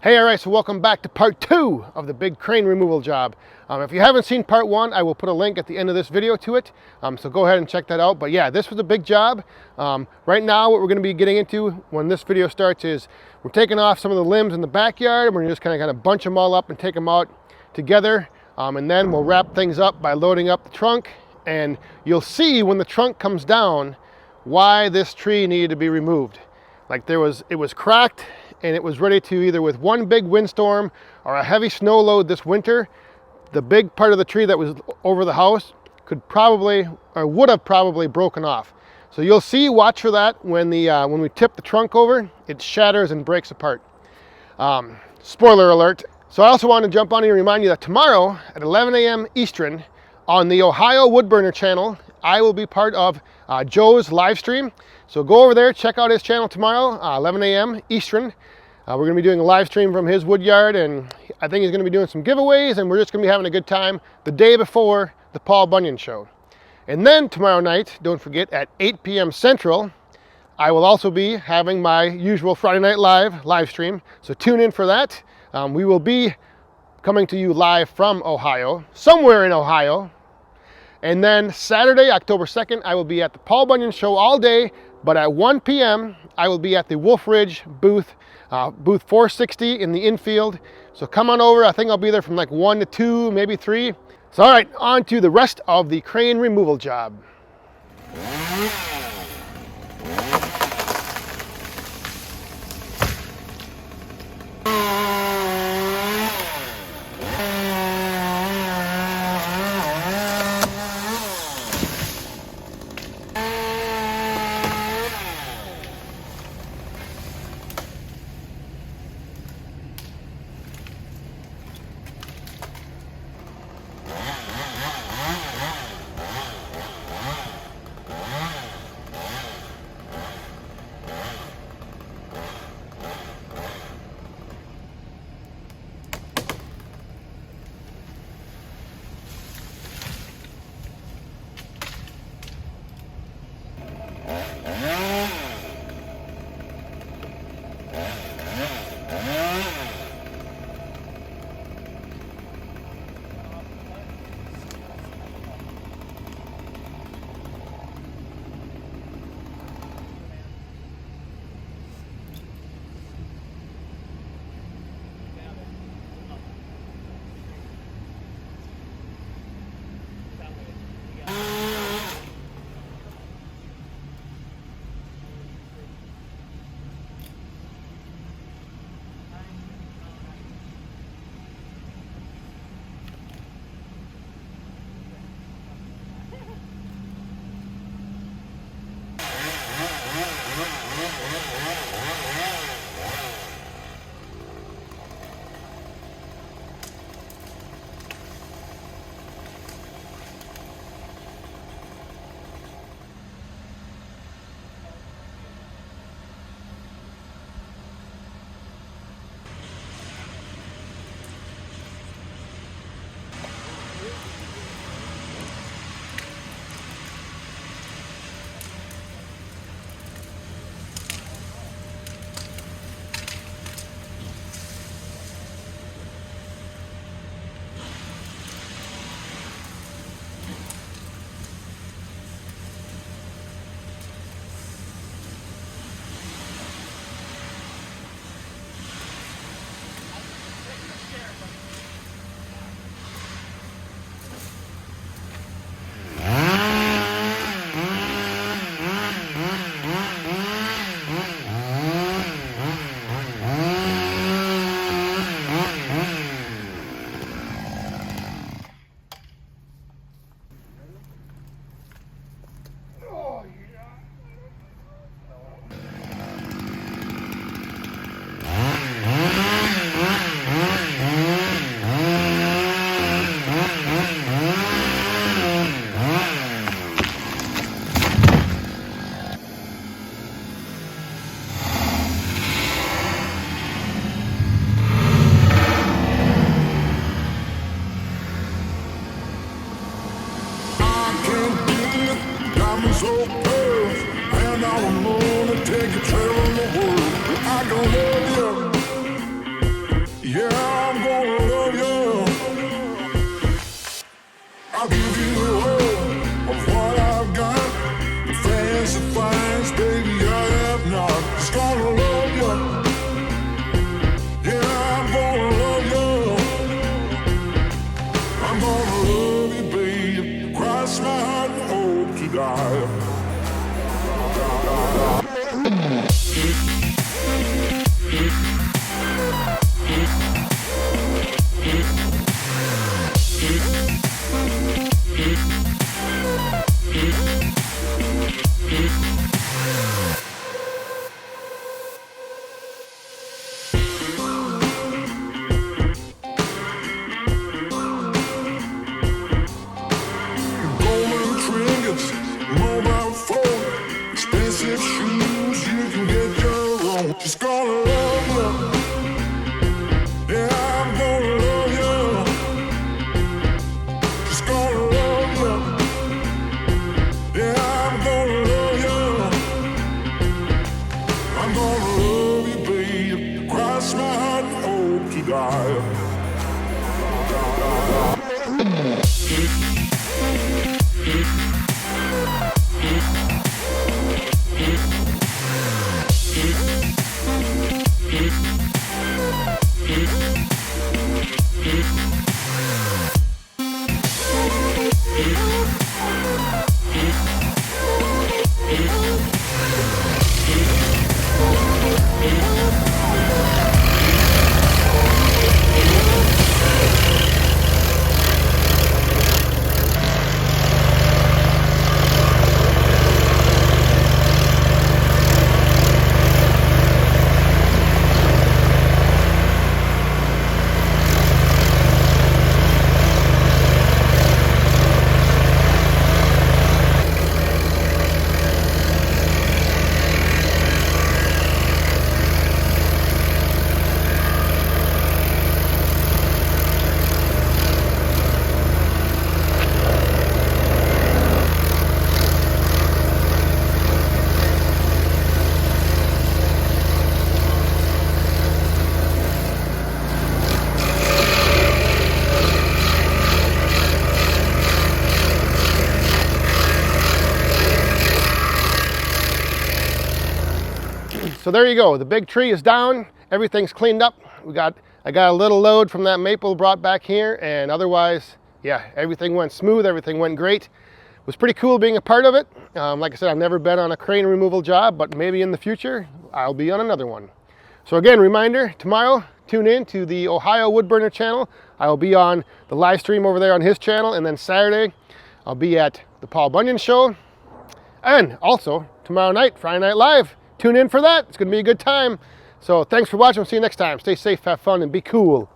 Hey, all right, so welcome back to part 2 of the big crane removal job. If you haven't seen part 1, I will put a link at the end of this video to it, so go ahead and check that out. But yeah, this was a big job. Right now, what we're going to be getting into when this video starts is we're taking off some of the limbs in the backyard, and we're just kind of bunch them all up and take them out together, and then we'll wrap things up by loading up the trunk, and you'll see when the trunk comes down why this tree needed to be removed. Like it was cracked, and it was ready to either with one big windstorm or a heavy snow load this winter, the big part of the tree that was over the house could probably, or would have probably broken off. So you'll see, watch for that when we tip the trunk over, it shatters and breaks apart. Spoiler alert. So I also want to jump on here and remind you that tomorrow at 11 a.m. Eastern on the Ohio Woodburner channel, I will be part of Joe's live stream. So go over there, check out his channel tomorrow, 11 a.m. Eastern. We're going to be doing a live stream from his wood yard, and I think he's going to be doing some giveaways, and we're just going to be having a good time the day before the Paul Bunyan show. And then tomorrow night, don't forget, at 8 p.m. Central, I will also be having my usual Friday Night live stream. So tune in for that. We will be coming to you live from Ohio, somewhere in Ohio. And then Saturday, October 2nd, I will be at the Paul Bunyan show all day, but at 1 p.m., I will be at the Wolf Ridge booth 460 in the infield. So come on over. I think I'll be there from like 1 to 2, maybe 3. So all right, on to the rest of the crane removal job. Yeah, I'm gonna love you. I'll give you all of what I've got. The fancy finds, baby, I have not. Just gonna love you. Yeah, I'm gonna love you. I'm gonna love you, babe. Cross my heart and hope to die. Golden trinkets, mobile phone, expensive shoes, you can get your own. Just gonna love you. Yeah, I'm gonna love you. Just gonna love you. Yeah, I'm gonna love you. I'm gonna love you, babe. Cross my heart and hope to die. So there you go. The big tree is down. Everything's cleaned up. I got a little load from that maple brought back here, and otherwise, yeah, everything went smooth. Everything went great. It was pretty cool being a part of it. Like I said, I've never been on a crane removal job, but maybe in the future, I'll be on another one. So again, reminder, tomorrow, tune in to the Ohio Woodburner channel. I will be on the live stream over there on his channel, and then Saturday, I'll be at the Paul Bunyan show. And also, tomorrow night, Friday Night Live. Tune in for that. It's going to be a good time. So thanks for watching. We'll see you next time. Stay safe, have fun, and be cool.